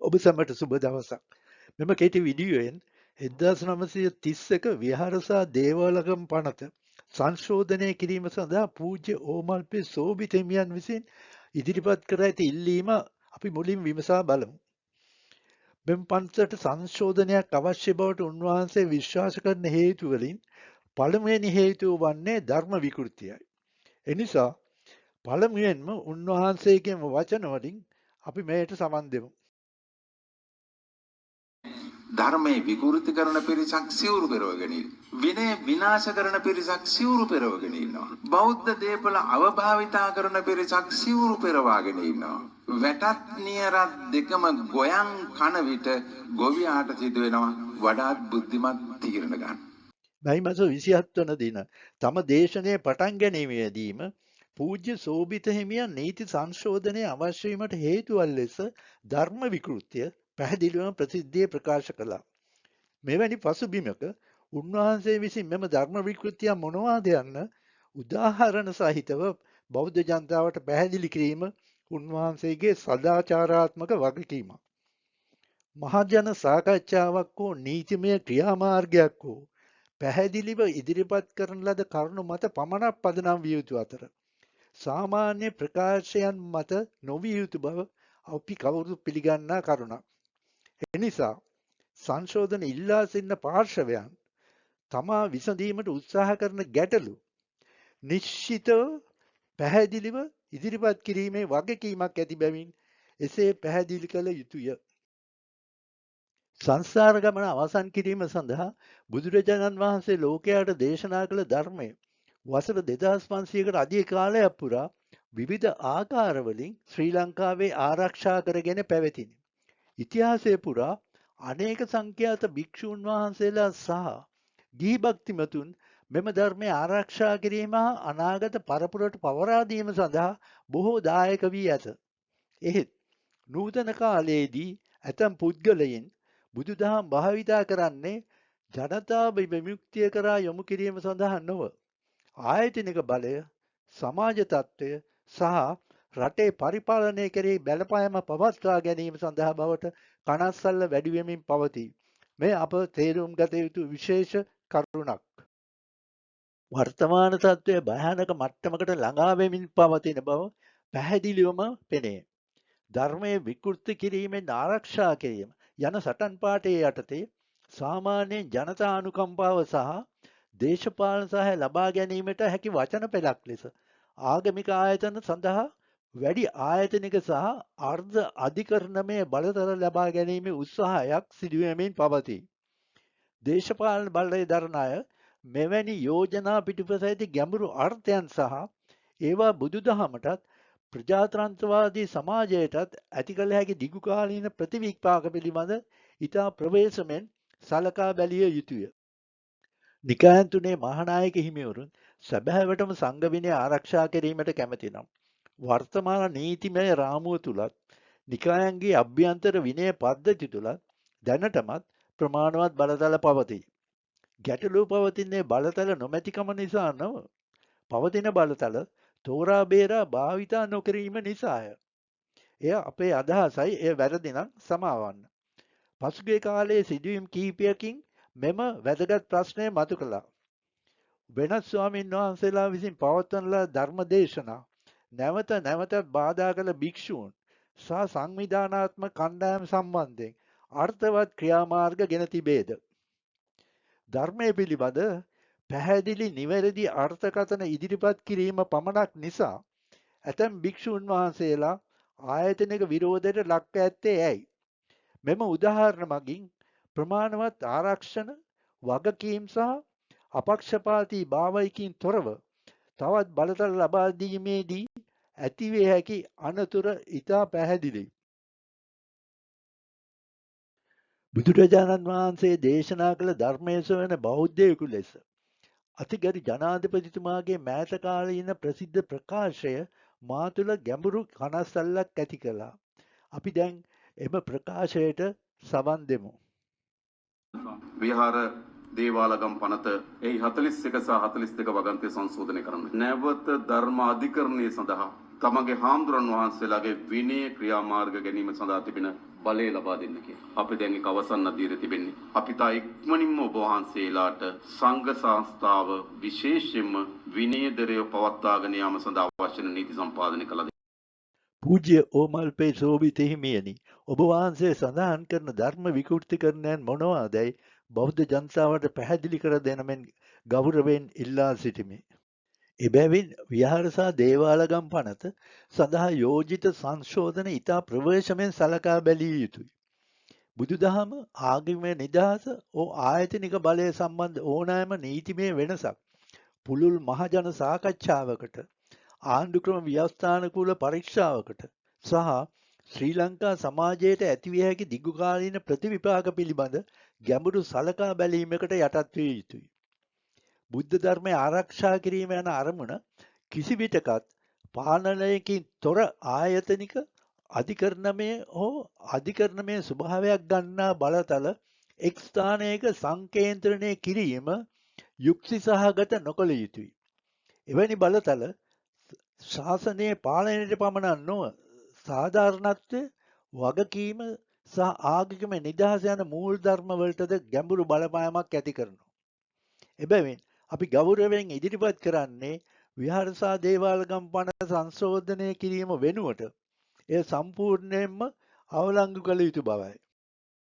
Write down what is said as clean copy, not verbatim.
ඔබ සැමට සුබ දවසක්. මෙම කෙටි විඩියෝයෙන් 1931 විහාරසා දේවාලගම් පනත සංශෝධනය කිරීම සඳහා පූජ්‍ය ඕමල්පේ සෝභිත හිමියන් විසින් ඉදිරිපත් කර ඇති ඉල්ලීම අපි මුලින් විමසා බලමු. මෙම පනතට සංශෝධනයක් අවශ්‍ය බවට උන්වහන්සේ විශ්වාස කරන හේතු වලින් පළමුවෙනි හේතුව වන්නේ ධර්ම විකෘතියයි. එනිසා පළමුවෙන්ම උන්වහන්සේගේම වචන වලින් අපි මෙයට සමන් දෙමු. ධර්මයේ විකෘති කරන පිරිසක් සිවුරු පෙරවගෙන ඉන්නවා. විනය විනාශ කරන පිරිසක් සිවුරු පෙරවගෙන ඉන්නවා. බෞද්ධ දේපල අවභාවිතා කරන පිරිසක් සිවුරු පෙරවාගෙන ඉන්නවා. වැටත් නියරත් දෙකම ගොයන් කන විට ගොවියාට සිදු වෙනවා වඩාත් බුද්ධිමත් තීරණ ගන්න. මැයි මස 27 වන දින තම දේශනය පටන් ගැනීමේදීම පූජ්‍ය සෝභිත හිමියන් නීති සංශෝධනය අවශ්‍ය වීමට හේතුවල් ලෙස ධර්ම විකෘතිය පැහැදිලිවම ප්‍රසිද්ධියේ ප්‍රකාශ කළා. මෙවැනි පසුබිමක උන්වහන්සේ විසින් මෙම ධර්ම විකෘතිය මොනවාද යන්න උදාහරණ සහිතව බෞද්ධ ජනතාවට පැහැදිලි කිරීම උන්වහන්සේගේ සදාචාරාත්මක වගකීමක්. මහජන සාකච්ඡාවක් හෝ නීතිමය ක්‍රියාමාර්ගයක් හෝ පැහැදිලිව ඉදිරිපත් කරන ලද කරුණු මත පමණක් පදනම් විය යුතු අතර සාමාන්‍ය ප්‍රකාශයන් මත නොවිය යුතු බව අපි කවුරුත් පිළිගන්නා කරුණක්. එනිසා සංශෝධන ඉල්ලා සිටින පාර්ශවයන් තමා විසඳීමට උත්සාහ කරන ගැටලු නිශ්චිතව පැහැදිලිව ඉදිරිපත් කිරීමේ වගකීමක් ඇති බැවින් එසේ පැහැදිලි කළ යුතුය. සංසාර ගමන අවසන් කිරීම සඳහා බුදුරජාණන් වහන්සේ ලෝකයාට දේශනා කළ ධර්මය වසර 2500කට අධික කාලයක් පුරා විවිධ ආකාරවලින් ශ්‍රී ලංකාවේ ආරක්ෂා කරගෙන පැවතිණි. ඉතිහාසයේ පුරා අනේක සංඛ්‍යාත භික්ෂූන් වහන්සේලා සහ ගිහි භක්තිමතුන් මෙම ධර්මය ආරක්ෂා කිරීම හා අනාගත පරපුරට පවරා දීම සඳහා බොහෝ දායක වී ඇත. එහෙත් නූතන කාලයේදී ඇතැම් පුද්ගලයින් බුදුදහම භාවිතා කරන්නේ ජනතාව විමුක්තිය කරා යොමු කිරීම සඳහා නොව ආයතනික බලය, සමාජ තත්ත්වය සහ රටේ පරිපාලනය කෙරෙහි බලපෑම පවත්වා ගැනීම සඳහා බවට කනස්සල්ල වැඩි වෙමින් පවතී. මේ අප තේරුම් ගත යුතු විශේෂ කරුණක්. වර්තමාන තත්ත්වය භයානක මට්ටමකට ළඟා වෙමින් පවතින බව පැහැදිලිවම පෙනේ. ධර්මයේ විකෘති කිරීමෙන් ආරක්ෂා කිරීම යන සටන් පාඨයේ යටතේ සාමාන්‍යයෙන් ජනතා අනුකම්පාව සහ දේශපාලන සහාය ලබා ගැනීමට හැකි වචන පෙළක් ලෙස ආගමික ආයතන සඳහා වැඩි ආයතනික සහ අර්ධ අධිකරණමය බලතල ලබා ගැනීමේ උත්සාහයක් සිදුවෙමින් පවතී. දේශපාලන බලය දරන අය මෙවැනි යෝජනා පිටුපස ඇති ගැඹුරු අර්ථයන් සහ ඒවා බුදුදහමටත් ප්‍රජාතන්ත්‍රවාදී සමාජයටත් ඇති කළ හැකි දිගුකාලීන ප්‍රතිවිපාක පිළිබඳ ඉතා ප්‍රවේශමෙන් සලකා බැලිය යුතුය. නිකායන් තුනේ මහානායක හිමිවරුන් සැබෑවටම සංඝ විනය ආරක්ෂා කිරීමට කැමැති නම් වර්තමාන නීතිමය රාමුව තුලත් නිකායන්ගේ අභ්‍යන්තර විනය පද්ධති තුලත් දැනටමත් ප්‍රමාණවත් බලතල පවතී. ගැටලුව පවතින්නේ බලතල නොමැතිකම නිසා නොව පවතින බලතල තෝරා බේරා භාවිතා නොකිරීම නිසාය. එය අපේ අදහසයි. එය වැරදි නම් සමාවන්න. පසුගිය කාලයේ සිදුවීම් කිහිපයකින් මෙම වැදගත් ප්‍රශ්නය මතු කළා. වෙනත් ස්වාමීන් වහන්සේලා විසින් පවත්වන ලද ධර්ම දේශනා නැවත නැවතත් බාධා කළ භික්ෂූන් සහ සංවිධානාත්මක කණ්ඩායම් සම්බන්ධයෙන් අර්ථවත් ක්‍රියාමාර්ග ගෙන තිබේද? ධර්මයේ පිළිබඳ පැහැදිලි නිවැරදි අර්ථකථන ඉදිරිපත් කිරීම පමණක් නිසා ඇතැම් භික්ෂූන් වහන්සේලා ආයතනික විරෝධයට ලක්ව ඇත්තේ ඇයි? මෙම උදාහරණ මගින් ප්‍රමාණවත් ආරක්ෂණ වගකීම් සහ අපක්ෂපාතී භාවයකින් තොරව තවත් බලතල ලබා දීමේදී ඇතිවිය හැකි අනතුර ඉතා පැහැදිලියි. බුදුරජාණන් වහන්සේ දේශනා කළ ධර්මයේ සොයන බෞද්ධයෙකු ලෙස අතිගරු ජනාධිපතිතුමාගේ මෑත කාලීන ප්‍රසිද්ධ ප්‍රකාශය මා තුළ ගැඹුරු කනස්සල්ලක් ඇති කළා. අපි දැන් එම ප්‍රකාශයට සවන් දෙමු. විහාර දේවාලගම් පනත එහි 41 සහ 42 වගන්තිය සංශෝධනය කරන්න. නැවත ධර්ම අධිකරණය සඳහා තමගේ හාමුදුරන් වහන්සේලාගේ විනය ක්‍රියාමාර්ග ගැනීම සඳහා තිබෙන බලය ලබා දෙන්න කියලා. අපි දැන් ඒක අවසන් අධීර තිබෙන්නේ. අපි තා ඉක්මනින්ම ඔබ වහන්සේලාට සංඝ සංස්ථාව විශේෂයෙන්ම විනයදරය පවත්වාගෙන යාම සඳහා අවශ්‍ය නීති සම්පාදනය කළා. පූජ්‍ය ඕමල්පේ සෝභිත හිමියනි, ඔබ වහන්සේ සඳහන් කරන ධර්ම විකෘතිකරණයන් මොනවාදැයි බෞද්ධ ජනතාවට පැහැදිලි කර දෙනමෙන් ගෞරවයෙන් ඉල්ලා සිටිමි. එබැවින් විහාරසා දේවාලගම් පනත සඳහා යෝජිත සංශෝධන ඉතා ප්‍රවේශමෙන් සලකා බැලිය යුතුයි. බුදුදහම ආගමේ නිදහස ඕ ආයතනික බලය සම්බන්ධ ඕනෑම නීතිමය වෙනසක් පුළුල් මහජන සාකච්ඡාවකට ආණ්ඩුක්‍රම ව්‍යවස්ථානුකූල පරීක්ෂාවකට සහ ශ්‍රී ලංකා සමාජයට ඇතිවිය හැකි දිගුකාලීන ප්‍රතිවිපාක පිළිබඳ ගැඹුරු සලකා බැලීමකට යටත් විය යුතුයි. බුද්ධ ධර්මය ආරක්ෂා කිරීම යන අරමුණ කිසිවිටකත් පාලනයකින් තොර ආයතනික අධිකරණමය හෝ අධිකරණමය ස්වභාවයක් ගන්නා බලතල එක් ස්ථානයක සංකේන්ද්‍රණය කිරීම යුක්ති සහගත නොකළ යුතුයි. එවැනි බලතල ශාසනයේ පාලනයට පමණක් නොව සාධාරණත්වය, වගකීම සහ ආගමික නිදහස යන මූල ධර්ම වලටද ගැඹුරු බලපෑමක් ඇති කරනවා. එබැවින් අපි ගෞරවයෙන් ඉදිරිපත් කරන්නේ විහාරසා දේවාලගම් පනත සංශෝධනය කිරීම වෙනුවට එය සම්පූර්ණයෙන්ම අවලංගු කළ යුතු බවයි.